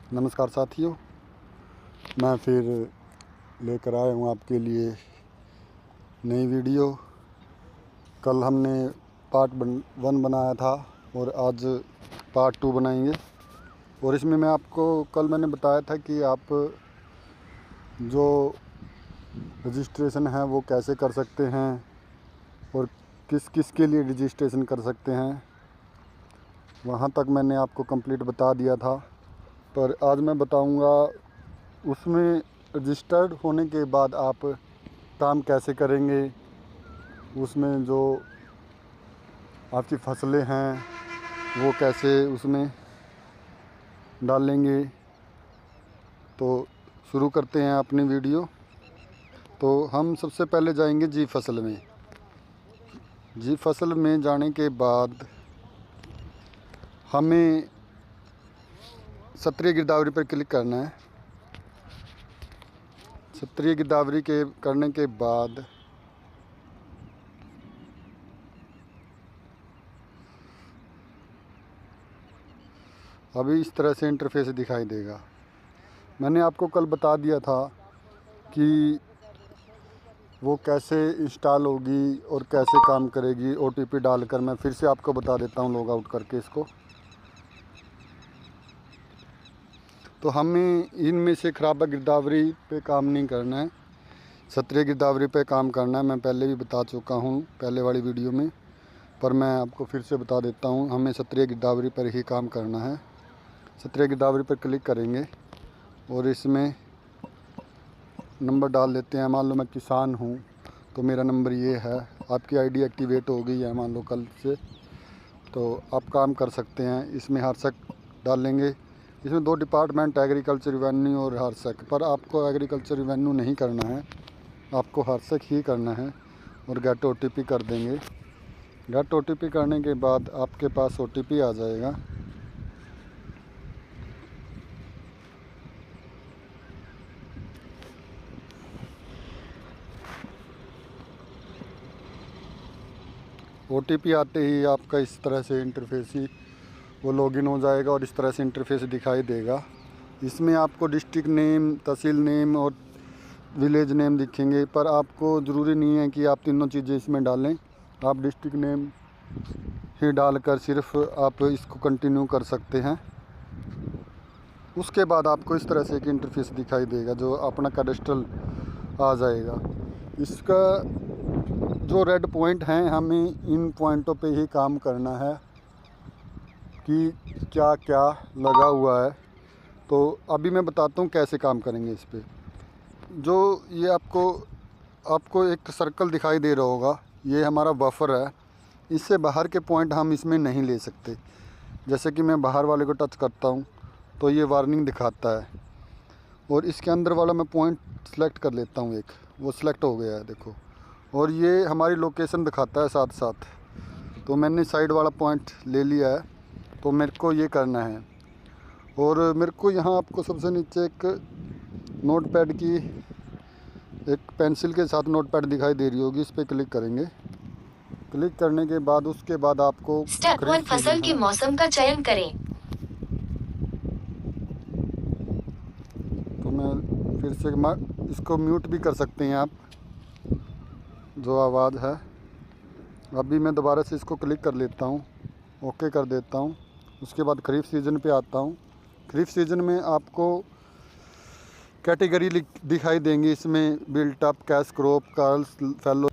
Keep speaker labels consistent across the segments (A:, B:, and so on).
A: नमस्कार साथियों, मैं फिर लेकर आया हूँ आपके लिए नई वीडियो। कल हमने पार्ट 1 बनाया था और आज पार्ट 2 बनाएंगे। और इसमें कल मैंने बताया था कि आप जो रजिस्ट्रेशन है वो कैसे कर सकते हैं और किस किस के लिए रजिस्ट्रेशन कर सकते हैं। वहाँ तक मैंने आपको कंप्लीट बता दिया था, पर आज मैं बताऊंगा उसमें रजिस्टर्ड होने के बाद आप काम कैसे करेंगे, उसमें जो आपकी फसलें हैं वो कैसे उसमें डालेंगे। तो शुरू करते हैं अपनी वीडियो। तो हम सबसे पहले जाएंगे जी फसल में। जी फसल में जाने के बाद हमें क्षेत्रीय गिरदावरी पर क्लिक करना है। क्षेत्रीय गिरदावरी के करने के बाद अभी इस तरह से इंटरफेस दिखाई देगा। मैंने आपको कल बता दिया था कि वो कैसे इंस्टॉल होगी और कैसे काम करेगी। OTP डालकर मैं फिर से आपको बता देता हूँ लॉग आउट करके इसको। तो हमें इनमें से खराबा गिरदावरी पे काम नहीं करना है, क्षेत्रीय गिरदावरी पे काम करना है। मैं पहले भी बता चुका हूँ पहले वाली वीडियो में, पर मैं आपको फिर से बता देता हूँ। हमें क्षेत्रीय गिरदावरी पर ही काम करना है। क्षेत्रीय गिरदावरी पर क्लिक करेंगे और इसमें नंबर डाल देते हैं। मान लो मैं किसान हूँ तो मेरा नंबर ये है। आपकी ID एक्टिवेट हो गई है मान लो कल से, तो आप काम कर सकते हैं। इसमें हर्षक डालेंगे। इसमें 2 डिपार्टमेंट, एग्रीकल्चर रिवेन्यू और हर्षक, पर आपको एग्रीकल्चर रिवेन्यू नहीं करना है, आपको हर्षक ही करना है। और गेट OTP कर देंगे। गेट OTP करने के बाद आपके पास OTP आ जाएगा। OTP आते ही आपका इस तरह से इंटरफेस ही वो लॉगिन हो जाएगा और इस तरह से इंटरफेस दिखाई देगा। इसमें आपको डिस्ट्रिक्ट नेम, तहसील नेम और विलेज नेम दिखेंगे, पर आपको ज़रूरी नहीं है कि आप तीनों चीज़ें इसमें डालें। आप डिस्ट्रिक्ट नेम ही डालकर सिर्फ आप इसको कंटिन्यू कर सकते हैं। उसके बाद आपको इस तरह से एक इंटरफेस दिखाई देगा जो अपना कैडेस्ट्रल आ जाएगा। इसका जो रेड पॉइंट हैं, हमें इन पॉइंटों पे ही काम करना है कि क्या क्या लगा हुआ है। तो अभी मैं बताता हूँ कैसे काम करेंगे इस पे। जो ये आपको एक सर्कल दिखाई दे रहा होगा, ये हमारा बफर है। इससे बाहर के पॉइंट हम इसमें नहीं ले सकते। जैसे कि मैं बाहर वाले को टच करता हूँ तो ये वार्निंग दिखाता है, और इसके अंदर वाला मैं पॉइंट सेलेक्ट कर लेता हूँ। एक वो सिलेक्ट हो गया है, देखो। और ये हमारी लोकेशन दिखाता है साथ साथ। तो मैंने साइड वाला पॉइंट ले लिया है, तो मेरे को ये करना है। और मेरे को यहाँ आपको सबसे नीचे एक नोटपैड की एक पेंसिल के साथ नोटपैड दिखाई दे रही होगी, इस पर क्लिक करेंगे। क्लिक करने के बाद उसके बाद आपको
B: स्टेप 1 फसल के मौसम का चयन करें।
A: तो मैं फिर से इसको म्यूट भी कर सकते हैं आप, जो आवाज़ है। अभी मैं दोबारा से इसको क्लिक कर लेता हूँ, ओके कर देता हूँ। उसके बाद खरीफ सीज़न पे आता हूँ। खरीफ सीज़न में आपको कैटेगरी दिखाई देंगी। इसमें बिल्ट अप, कैश क्रॉप, कर्ल्स, फेलो,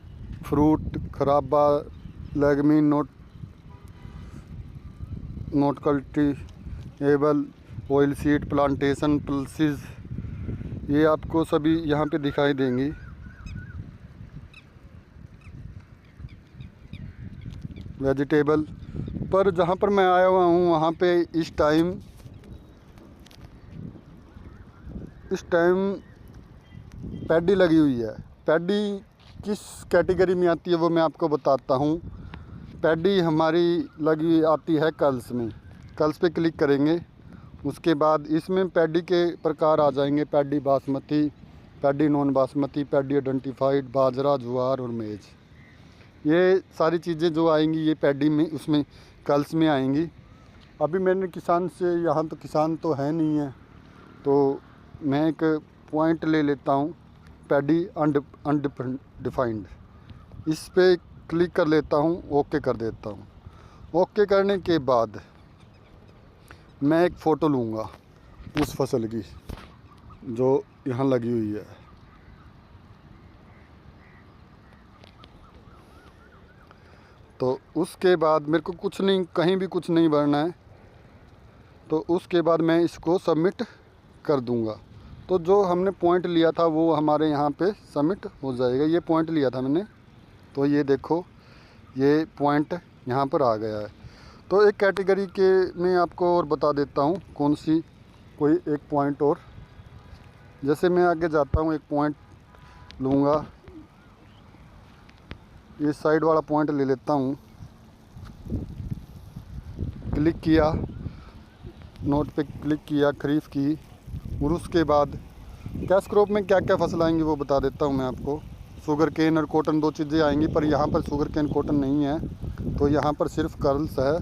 A: फ्रूट, खराबा, लेगमीन, not cultivable, oil seed, plantation, pulses, ये आपको सभी यहाँ पे दिखाई देंगी। वेजिटेबल पर जहाँ पर मैं आया हुआ हूँ वहाँ पे इस टाइम पैडी लगी हुई है। पैडी किस कैटेगरी में आती है वो मैं आपको बताता हूँ। पैडी हमारी लगी आती है कल्स में। कल्स पे क्लिक करेंगे। उसके बाद इसमें पैडी के प्रकार आ जाएंगे। Paddy basmati, paddy non basmati, paddy identified, बाजरा, ज्वार और मेज। ये सारी चीज़ें जो आएंगी ये पैडी में, उसमें कल्स में आएंगी। अभी मैंने किसान से, यहाँ तो किसान तो है नहीं है, तो मैं एक पॉइंट ले लेता हूँ, पैडी अनडिफाइंड, इस पे क्लिक कर लेता हूँ, ओके कर देता हूँ। ओके करने के बाद मैं एक फ़ोटो लूँगा उस फसल की जो यहाँ लगी हुई है। तो उसके बाद मेरे को कुछ नहीं, कहीं भी कुछ नहीं भरना है। तो उसके बाद मैं इसको सबमिट कर दूँगा। तो जो हमने पॉइंट लिया था वो हमारे यहाँ पे सबमिट हो जाएगा। ये पॉइंट लिया था मैंने, तो ये देखो ये पॉइंट यहाँ पर आ गया है। तो एक कैटेगरी के मैं आपको और बता देता हूँ कौन सी, कोई एक पॉइंट और। जैसे मैं आगे जाता हूँ, एक पॉइंट लूँगा, इस साइड वाला पॉइंट ले लेता हूँ, क्लिक किया, नोट पे क्लिक किया, खरीफ की। और उसके बाद कैश क्रॉप में क्या क्या फसल आएंगी वो बता देता हूँ मैं आपको। शुगर केन और कॉटन 2 चीज़ें आएंगी, पर यहाँ पर शुगर केन कॉटन नहीं है, तो यहाँ पर सिर्फ कर्ल्स है।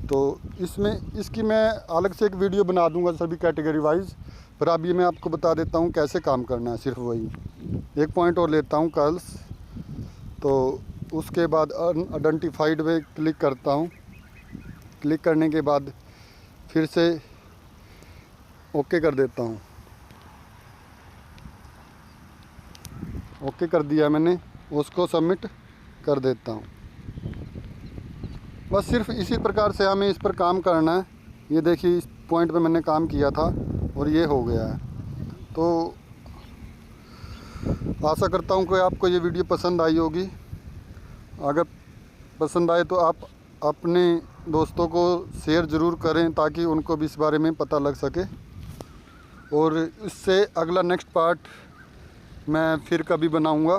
A: तो इसमें इसकी मैं अलग से एक वीडियो बना दूंगा सभी कैटेगरी वाइज, पर अभी मैं आपको बता देता हूँ कैसे काम करना है, सिर्फ वही। एक पॉइंट और लेता हूँ कर्ल्स, तो उसके बाद आइडेंटिफाइड पे क्लिक करता हूँ। क्लिक करने के बाद फिर से ओके कर देता हूँ। ओके कर दिया मैंने, उसको सबमिट कर देता हूँ। बस सिर्फ इसी प्रकार से हमें इस पर काम करना है। ये देखिए इस पॉइंट पे मैंने काम किया था और ये हो गया है। तो आशा करता हूँ कि आपको ये वीडियो पसंद आई होगी। अगर पसंद आए तो आप अपने दोस्तों को शेयर ज़रूर करें ताकि उनको भी इस बारे में पता लग सके। और इससे अगला नेक्स्ट पार्ट मैं फिर कभी बनाऊँगा।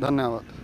A: धन्यवाद।